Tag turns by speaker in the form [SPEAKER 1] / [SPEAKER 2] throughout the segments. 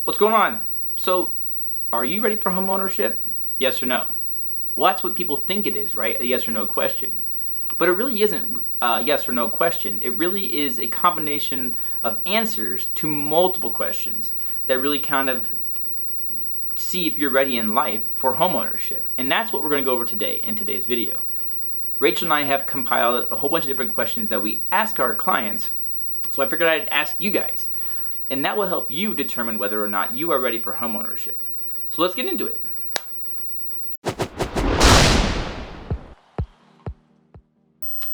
[SPEAKER 1] What's going on? So, are you ready for home ownership? Yes or no? Well, that's what people think it is, right? A yes or no question. But it really isn't a yes or no question. It really is a combination of answers to multiple questions that really kind of see if you're ready in life for home ownership. And that's what we're going to go over today in today's video. Rachel and I have compiled a whole bunch of different questions that we ask our clients, so I figured I'd ask you guys. And that will help you determine whether or not you are ready for home ownership. So let's get into it.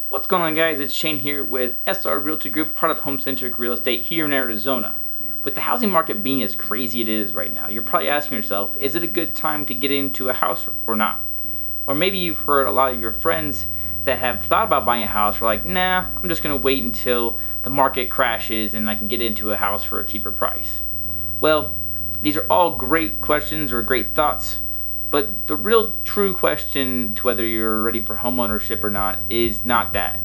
[SPEAKER 1] What's going on, guys? It's Shane here with SR Realty Group, part of Homecentric Real Estate here in Arizona. With the housing market being as crazy it is right now, you're probably asking yourself, is it a good time to get into a house or not? Or maybe you've heard a lot of your friends that have thought about buying a house are like, nah, I'm just gonna wait until the market crashes and I can get into a house for a cheaper price. Well, these are all great questions or great thoughts, but the real true question to whether you're ready for home ownership or not is not that.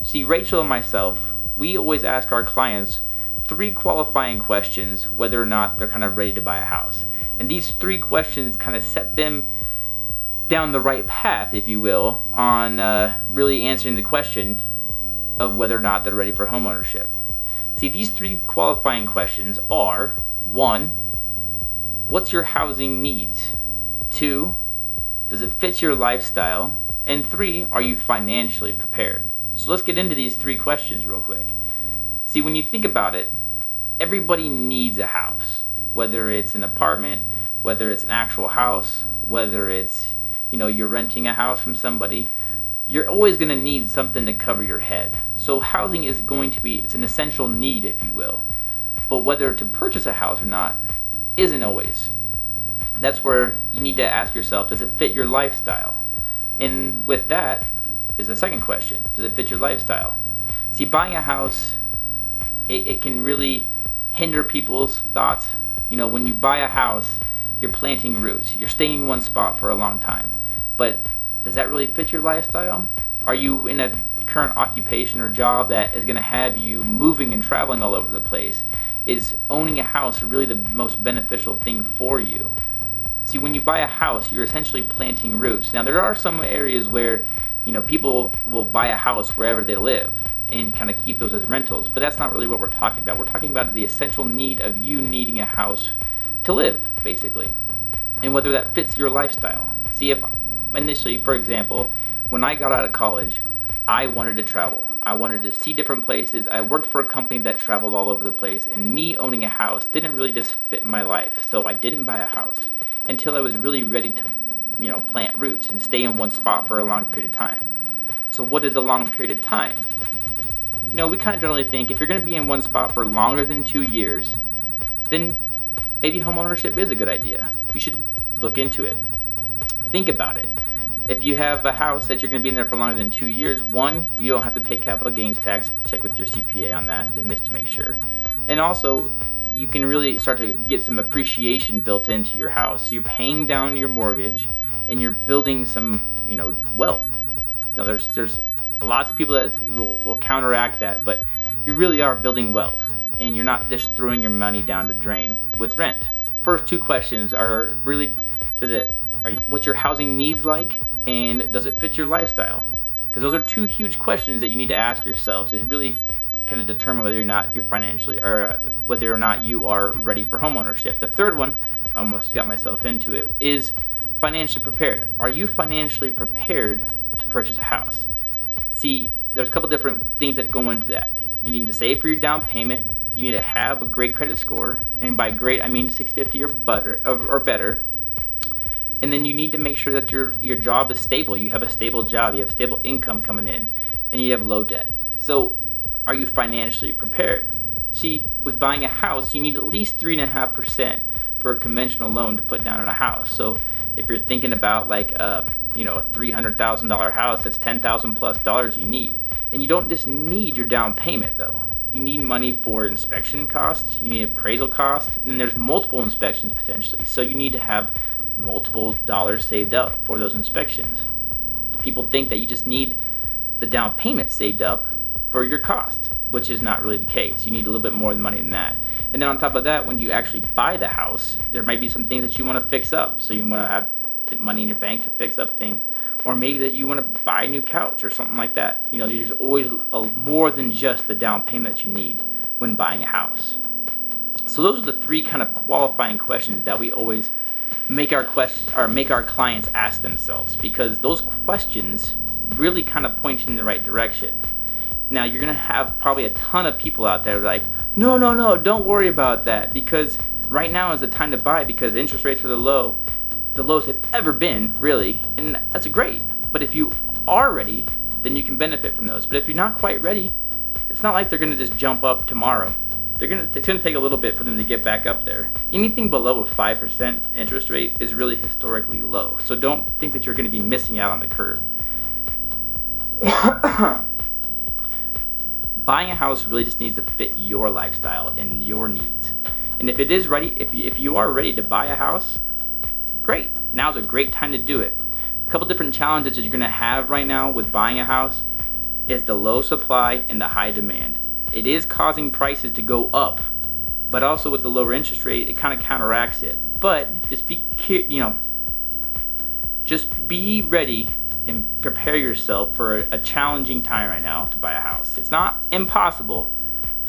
[SPEAKER 1] See, Rachel and myself, we always ask our clients 3 qualifying questions whether or not they're kind of ready to buy a house. And these 3 questions kind of set them down the right path, if you will, on really answering the question of whether or not they're ready for home ownership. See, these 3 qualifying questions are: 1, what's your housing needs? 2, does it fit your lifestyle? And 3, are you financially prepared? So let's get into these 3 questions real quick. See, when you think about it, everybody needs a house, whether it's an apartment, whether it's an actual house, whether it's you're renting a house from somebody, you're always going to need something to cover your head. So housing is going to be, it's an essential need, if you will. But whether to purchase a house or not isn't always. That's where you need to ask yourself, does it fit your lifestyle? And with that is the second question, does it fit your lifestyle? See, buying a house, it can really hinder people's thoughts. When you buy a house, you're planting roots. You're staying in one spot for a long time. But does that really fit your lifestyle? Are you in a current occupation or job that is gonna have you moving and traveling all over the place? Is owning a house really the most beneficial thing for you? See, when you buy a house, you're essentially planting roots. Now, there are some areas where, people will buy a house wherever they live and kind of keep those as rentals, but that's not really what we're talking about. We're talking about the essential need of you needing a house to live, basically, and whether that fits your lifestyle. See, if initially, for example, when I got out of college, I wanted to travel. I wanted to see different places. I worked for a company that traveled all over the place, and me owning a house didn't really just fit my life, so I didn't buy a house until I was really ready to, plant roots and stay in one spot for a long period of time. So what is a long period of time? We kind of generally think if you're going to be in one spot for longer than 2 years, then maybe home ownership is a good idea. You should look into it. Think about it. If you have a house that you're going to be in there for longer than 2 years, 1, you don't have to pay capital gains tax. Check with your CPA on that to make sure. And also, you can really start to get some appreciation built into your house. So you're paying down your mortgage and you're building some, wealth. So there's lots of people that will counteract that, but you really are building wealth and you're not just throwing your money down the drain with rent. First 2 questions are really, what's your housing needs like, and does it fit your lifestyle? Because those are 2 huge questions that you need to ask yourself to really kind of determine whether or not you're financially, or whether or not you are ready for home ownership. The third one, I almost got myself into it, is financially prepared. Are you financially prepared to purchase a house? See, there's a couple different things that go into that. You need to save for your down payment. You need to have a great credit score, and by great I mean 650 or better. And then you need to make sure that your job is stable. You have a stable job, you have stable income coming in, and you have low debt. So are you financially prepared? See, with buying a house, you need at least 3.5% for a conventional loan to put down on a house. So if you're thinking about like a $300,000 house, that's $10,000 plus you need. And you don't just need your down payment though. You need money for inspection costs, you need appraisal costs, and there's multiple inspections potentially. So you need to have multiple dollars saved up for those inspections. People think that you just need the down payment saved up for your cost. which is not really the case. You need a little bit more money than that. And then on top of that, when you actually buy the house, there might be some things that you want to fix up. So you want to have money in your bank to fix up things, or maybe that you want to buy a new couch or something like that. You know, there's always more than just the down payment that you need when buying a house. So those are the three kind of qualifying questions that we always make our clients ask themselves, because those questions really kind of point you in the right direction. Now you're gonna have probably a ton of people out there like, no, don't worry about that, because right now is the time to buy because interest rates are the lowest they've ever been, really, and that's great. But if you are ready, then you can benefit from those. But if you're not quite ready, it's not like they're gonna just jump up tomorrow. It's gonna take a little bit for them to get back up there. Anything below a 5% interest rate is really historically low. So don't think that you're gonna be missing out on the curve. Buying a house really just needs to fit your lifestyle and your needs. And if it is ready, if you are ready to buy a house, great. Now's a great time to do it. A couple different challenges that you're gonna have right now with buying a house is the low supply and the high demand. It is causing prices to go up, but also with the lower interest rate, it kind of counteracts it. But just be ready and prepare yourself for a challenging time right now to buy a house. It's not impossible,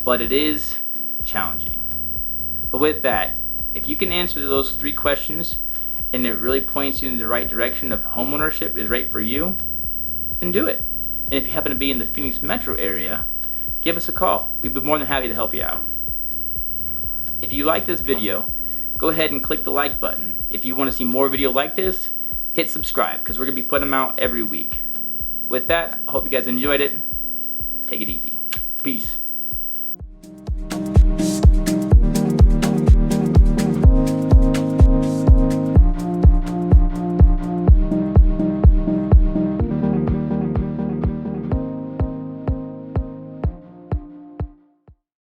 [SPEAKER 1] but it is challenging. But with that, if you can answer those three questions and it really points you in the right direction of homeownership is right for you, then do it. And if you happen to be in the Phoenix metro area, give us a call. We'd be more than happy to help you out. If you like this video, go ahead and click the like button. If you want to see more video like this, hit subscribe, because we're going to be putting them out every week. With that, I hope you guys enjoyed it. Take it easy. Peace.